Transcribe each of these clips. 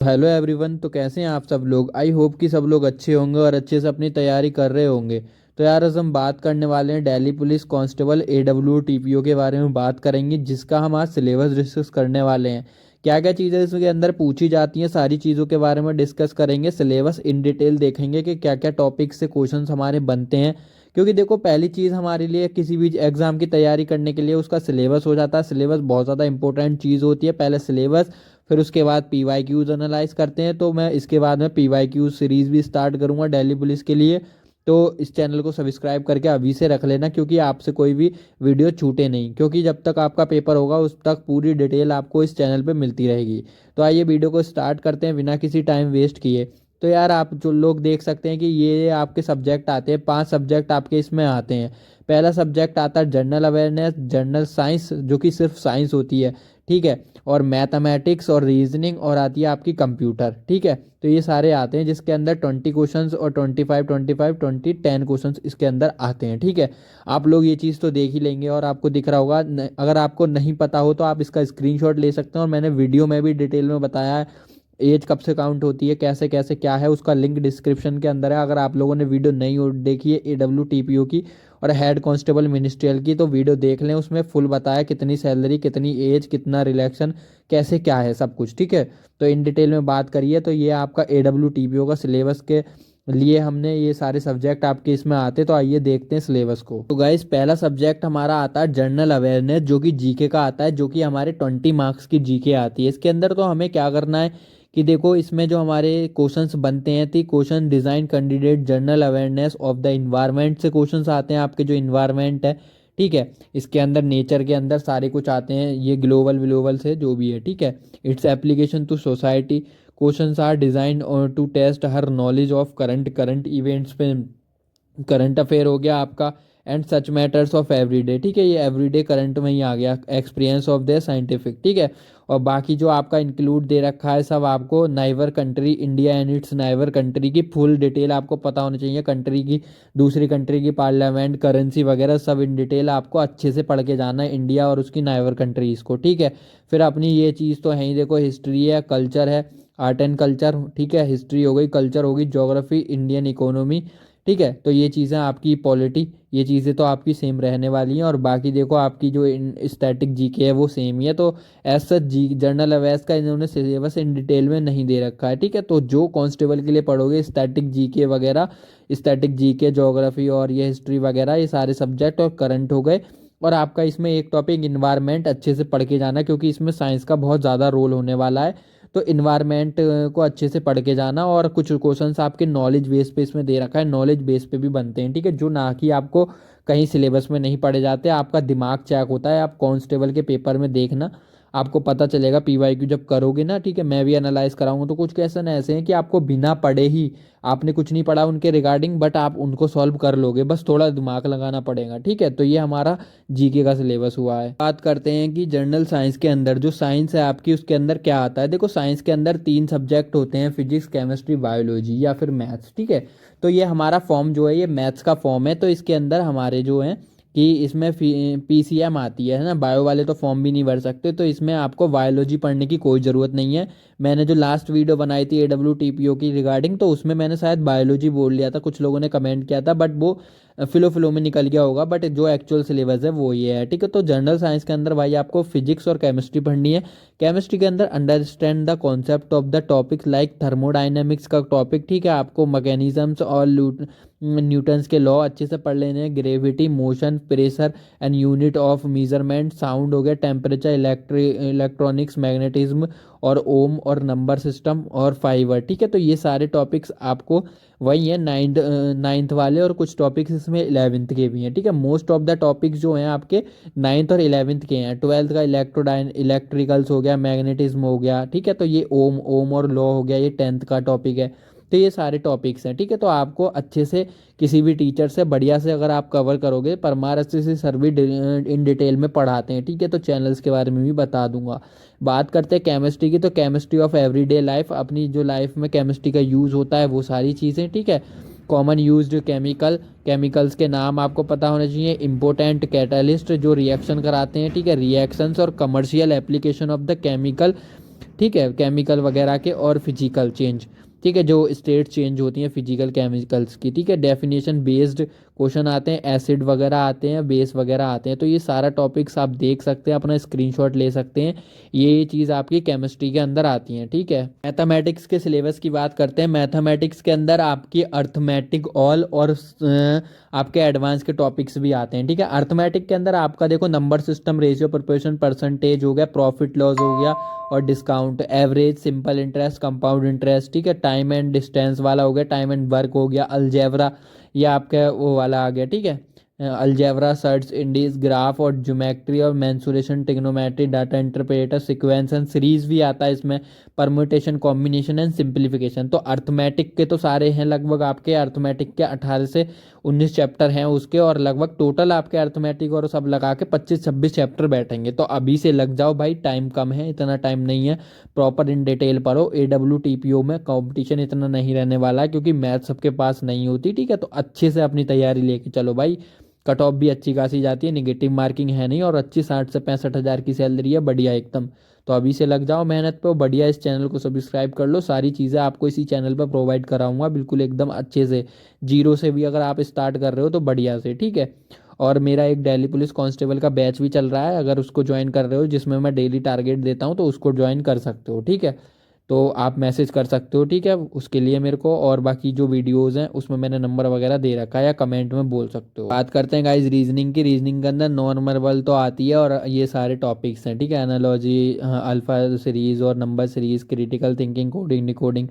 Hello everyone. तो कैसे हैं आप सब लोग। आई होप कि सब लोग अच्छे होंगे और अच्छे से अपनी तैयारी कर रहे होंगे। तो यार आज हम बात करने वाले हैं दिल्ली पुलिस कांस्टेबल AWTPO के बारे में बात करेंगे, जिसका हम आज सिलेबस डिस्कस करने वाले हैं। क्या क्या चीज़ें इसके अंदर पूछी जाती हैं, सारी चीज़ों के बारे में डिस्कस करेंगे। सिलेबस इन डिटेल देखेंगे कि क्या क्या टॉपिक से क्वेश्चन हमारे बनते हैं। क्योंकि देखो, पहली चीज़ हमारे लिए किसी भी एग्ज़ाम की तैयारी करने के लिए उसका सिलेबस हो जाता है। सिलेबस बहुत ज़्यादा इंपॉर्टेंट चीज़ होती है। पहले सिलेबस, फिर उसके बाद PYQs एनालाइज करते हैं। तो मैं इसके बाद में PYQ सीरीज़ भी स्टार्ट करूंगा दिल्ली पुलिस के लिए। तो इस चैनल को सब्सक्राइब करके अभी से रख लेना, क्योंकि आपसे कोई भी वीडियो छूटे नहीं। क्योंकि जब तक आपका पेपर होगा उस तक पूरी डिटेल आपको इस चैनल पे मिलती रहेगी। तो आइए वीडियो को स्टार्ट करते हैं बिना किसी टाइम वेस्ट किए। तो यार आप जो लोग देख सकते हैं कि ये आपके सब्जेक्ट आते हैं, 5 सब्जेक्ट आपके इसमें आते हैं। पहला सब्जेक्ट आता है जनरल अवेयरनेस, जनरल साइंस जो कि सिर्फ साइंस होती है, ठीक है। और मैथमेटिक्स और रीजनिंग, और आती है आपकी कंप्यूटर, ठीक है। तो ये सारे आते हैं, जिसके अंदर 20 क्वेश्चंस और 10 क्वेश्चंस इसके अंदर आते हैं, ठीक है। आप लोग ये चीज़ तो देख ही लेंगे और आपको दिख रहा होगा। अगर आपको नहीं पता हो तो आप इसका स्क्रीनशॉट ले सकते हैं, और मैंने वीडियो में भी डिटेल में बताया है एज कब से काउंट होती है, कैसे कैसे क्या है, उसका लिंक डिस्क्रिप्शन के अंदर है। अगर आप लोगों ने वीडियो नहीं देखी है AWTPO की और हेड कांस्टेबल मिनिस्ट्रियल की, तो वीडियो देख लें। उसमें फुल बताया कितनी सैलरी, कितनी एज, कितना रिलैक्शन, कैसे क्या है, सब कुछ, ठीक है। तो इन डिटेल में बात करिए। तो ये आपका AWTPO का सिलेबस के लिए हमने ये सारे सब्जेक्ट आपके इसमें आते। तो आइए देखते हैं सिलेबस को। तो गाइस पहला सब्जेक्ट हमारा आता है जनरल अवेयरनेस, जो कि जीके का आता है, जो कि हमारे 20 मार्क्स की जीके आती है। इसके अंदर तो हमें क्या करना है कि देखो, इसमें जो हमारे क्वेश्चंस बनते हैं, थी question design candidate general awareness of the environment से क्वेश्चंस आते हैं आपके, जो इन्वायरमेंट है, ठीक है। इसके अंदर नेचर के अंदर सारे कुछ आते हैं, ये ग्लोबल ग्लोबल से जो भी है, ठीक है। It's application to society, questions are design to test her knowledge of current current events पे, करंट अफेयर हो गया आपका। And such matters of everyday, ठीक है, ये एवरीडे करंट में ही आ गया। एक्सपीरियंस ऑफ द साइंटिफिक, ठीक है। और बाकी जो आपका इंक्लूड दे रखा है सब आपको, neighbour country India and it's neighbour country की फुल डिटेल आपको पता होनी चाहिए। कंट्री की, दूसरी कंट्री की पार्लियामेंट, करेंसी वगैरह सब इन डिटेल आपको अच्छे से पढ़ के जाना है, इंडिया और उसकी नाइबर कंट्रीज़ को, ठीक है। फिर अपनी ये चीज़ तो है ही, देखो हिस्ट्री है, कल्चर है, आर्ट एंड कल्चर, ठीक है। हिस्ट्री हो गई, कल्चर होगी, ज्योग्राफी, इंडियन इकोनॉमी, ठीक है। तो ये चीज़ें आपकी पॉलिटी, ये चीज़ें तो आपकी सेम रहने वाली हैं। और बाकी देखो आपकी जो स्टैटिक जीके है वो सेम ही है। तो एज सच जी जनरल अवेयर्स का इन्होंने सिलेबस इन डिटेल में नहीं दे रखा है, ठीक है। तो जो कांस्टेबल के लिए पढ़ोगे स्टैटिक जीके वगैरह, स्टैटिक जीके, ज्योग्राफी और ये हिस्ट्री वगैरह, ये सारे सब्जेक्ट और करंट हो गए। और आपका इसमें एक टॉपिक इन्वायरमेंट अच्छे से पढ़ के जाना, क्योंकि इसमें साइंस का बहुत ज़्यादा रोल होने वाला है। तो इन्वायरमेंट को अच्छे से पढ़ के जाना। और कुछ क्वेश्चंस आपके नॉलेज बेस पे इसमें दे रखा है, नॉलेज बेस पे भी बनते हैं, ठीक है। जो ना कि आपको कहीं सिलेबस में नहीं पढ़े जाते, आपका दिमाग चेक होता है। आप कांस्टेबल के पेपर में देखना, आपको पता चलेगा PYQ जब करोगे ना, ठीक है। मैं भी एनालाइज कराऊंगा। तो कुछ क्वेश्चन ऐसे हैं कि आपको बिना पढ़े ही, आपने कुछ नहीं पढ़ा उनके रिगार्डिंग, बट आप उनको सॉल्व कर लोगे, बस थोड़ा दिमाग लगाना पड़ेगा, ठीक है। तो ये हमारा जीके का सिलेबस हुआ है। बात करते हैं कि जनरल साइंस के अंदर जो साइंस है आपकी, उसके अंदर क्या आता है। देखो साइंस के अंदर 3 सब्जेक्ट होते हैं, फिजिक्स, केमिस्ट्री, बायोलॉजी, या फिर मैथ्स, ठीक है। तो ये हमारा फॉर्म जो है ये मैथ्स का फॉर्म है। तो इसके अंदर हमारे जो है कि इसमें PCM आती है ना, बायो वाले तो फॉर्म भी नहीं भर सकते। तो इसमें आपको बायोलॉजी पढ़ने की कोई ज़रूरत नहीं है। मैंने जो लास्ट वीडियो बनाई थी AWTPO की रिगार्डिंग, तो उसमें मैंने शायद बायोलॉजी बोल लिया था, कुछ लोगों ने कमेंट किया था, बट वो फिलो में निकल गया होगा। बट जो एक्चुअल सिलेबस है वो ये है, ठीक है। तो जनरल साइंस के अंदर भाई आपको फिजिक्स और केमिस्ट्री पढ़नी है। केमिस्ट्री के अंदर understand the concept of the topics like thermodynamics का टॉपिक, ठीक है। आपको मैकेनिज्म्स और न्यूटन्स के लॉ अच्छे से पढ़ लेने हैं। Gravity, motion, pressure and unit of measurement, sound हो गया, टेम्परेचर, इलेक्ट्रॉनिक्स, मैग्नेटिज्म और ओम और नंबर सिस्टम और फाइबर, ठीक है। तो ये सारे टॉपिक्स आपको वही है, नाइन्थ वाले, और कुछ टॉपिक्स इसमें 11th के भी हैं, ठीक है। मोस्ट ऑफ द टॉपिक्स जो हैं आपके 9th और 11th के हैं। 12th का इलेक्ट्रिकल्स हो गया, मैग्नेटिज्म हो गया, ठीक है। तो ये ओम ओम और लॉ हो गया, ये 10th का टॉपिक है। तो ये सारे टॉपिक्स हैं, ठीक है। तो आपको अच्छे से किसी भी टीचर से बढ़िया से अगर आप कवर करोगे, परमार अच्छे से सर भी इन डिटेल में पढ़ाते हैं, ठीक है। तो चैनल्स के बारे में भी बता दूंगा। बात करते हैं केमिस्ट्री की। तो केमिस्ट्री ऑफ एवरीडे लाइफ, अपनी जो लाइफ में केमिस्ट्री का यूज़ होता है वो सारी चीज़ें, ठीक है। कॉमन यूज्ड केमिकल, केमिकल्स के नाम आपको पता होने चाहिए। इंपॉर्टेंट कैटलिस्ट जो रिएक्शन कराते हैं, ठीक है, रिएक्शंस और commercial application of the chemical, ठीक है, केमिकल वगैरह के और फिजिकल चेंज, ठीक है, जो स्टेट चेंज होती हैं फिजिकल केमिकल्स की, ठीक है, डेफिनेशन बेस्ड क्वेश्चन आते हैं, एसिड वगैरह आते हैं, बेस वगैरह आते हैं। तो ये सारा टॉपिक्स आप देख सकते हैं, अपना स्क्रीनशॉट ले सकते हैं, ये चीज़ आपकी केमिस्ट्री के अंदर आती हैं, ठीक है। मैथमेटिक्स के सिलेबस की बात करते हैं। मैथमेटिक्स के अंदर आपकी अर्थमेटिक ऑल और आपके एडवांस के टॉपिक्स भी आते हैं, ठीक है। अर्थमेटिक के अंदर आपका देखो number system, ratio, proportion, percentage हो गया, प्रॉफिट लॉस हो गया और discount, average, simple interest, compound interest, ठीक है, टाइम एंड डिस्टेंस वाला हो गया, टाइम एंड वर्क हो गया, अलजेब्रा ये आपका वो वाला आ गया, ठीक है, अलजेब्रा, सर्च, इंडीज, ग्राफ और ज्योमेट्री और mensuration, trigonometry, data interpreter, sequence and series भी आता है इसमें, परम्यूटेशन, कॉम्बिनेशन एंड सिंप्लीफिकेशन। तो अर्थमेटिक के तो सारे हैं लगभग आपके, अर्थमेटिक के 18 से 19 चैप्टर हैं उसके, और लगभग टोटल आपके अर्थमेटिक और सब लगा के 25-26 चैप्टर बैठेंगे। तो अभी से लग जाओ भाई, टाइम कम है, इतना टाइम नहीं है, प्रॉपर इन डिटेल पढ़ो। AWTPO में कंपटीशन इतना नहीं रहने वाला है क्योंकि मैथ सबके पास नहीं होती, ठीक है। तो अच्छे से अपनी तैयारी लेके चलो भाई, कट ऑफ भी अच्छी खासी जाती है, निगेटिव मार्किंग है नहीं, और अच्छी 60 से 65 हज़ार की सैलरी है, बढ़िया एकदम। तो अभी से लग जाओ मेहनत पे, बढ़िया। इस चैनल को सब्सक्राइब कर लो, सारी चीज़ें आपको इसी चैनल पर प्रोवाइड कराऊंगा बिल्कुल एकदम अच्छे से, जीरो से भी अगर आप स्टार्ट कर रहे हो तो बढ़िया से, ठीक है। और मेरा एक दिल्ली पुलिस कांस्टेबल का बैच भी चल रहा है, अगर उसको ज्वाइन कर रहे हो, जिसमें मैं डेली टारगेट देता हूँ, तो उसको ज्वाइन कर सकते हो, ठीक है। तो आप मैसेज कर सकते हो, ठीक है, उसके लिए मेरे को। और बाकी जो वीडियोस हैं उसमें मैंने नंबर वगैरह दे रखा है, या कमेंट में बोल सकते हो। बात करते हैं गाइस रीजनिंग की। रीजनिंग के अंदर नॉर्मल तो आती है, और ये सारे टॉपिक्स हैं, ठीक है, एनालॉजी, अल्फा सीरीज और number series, critical thinking, coding, decoding,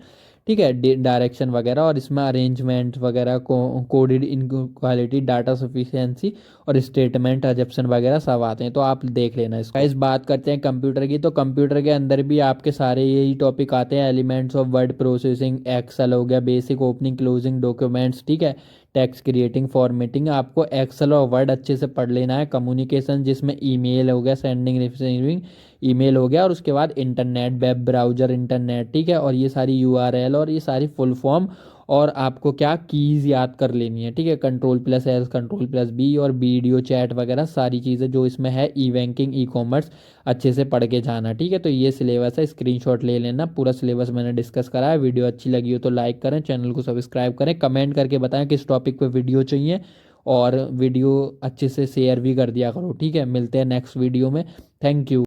ठीक है, डायरेक्शन वगैरह, और इसमें अरेंजमेंट वगैरह, कोडेड इनक्वालिटी, डाटा सफिशिएंसी और स्टेटमेंट एजप्शन वगैरह सब आते हैं, तो आप देख लेना इसको। इस बात करते हैं कंप्यूटर की, तो कंप्यूटर के अंदर भी आपके सारे यही टॉपिक आते हैं, elements of word processing, excel हो गया, बेसिक ओपनिंग क्लोजिंग डॉक्यूमेंट्स, ठीक है, टेक्स्ट क्रिएटिंग, फॉर्मेटिंग। आपको एक्सेल और वर्ड अच्छे से पढ़ लेना है। कम्युनिकेशन, जिसमें ईमेल हो गया, सेंडिंग रिसीविंग ईमेल हो गया, और उसके बाद इंटरनेट, वेब ब्राउजर, इंटरनेट, ठीक है, और ये सारी URL और ये सारी फुल फॉर्म, और आपको क्या कीज़ याद कर लेनी है, ठीक है, Ctrl+S, Ctrl+B, और वीडियो चैट वगैरह सारी चीज़ें जो इसमें है, ई बैंकिंग, ई-कॉमर्स, अच्छे से पढ़ के जाना, ठीक है। तो ये सिलेबस है, स्क्रीनशॉट ले लेना, पूरा सिलेबस मैंने डिस्कस करा है। वीडियो अच्छी लगी हो तो लाइक करें, चैनल को सब्सक्राइब करें, कमेंट करके बताएं किस टॉपिक पे वीडियो चाहिए, और वीडियो अच्छे से शेयर भी कर दिया करो, ठीक है। मिलते हैं नेक्स्ट वीडियो में, थैंक यू।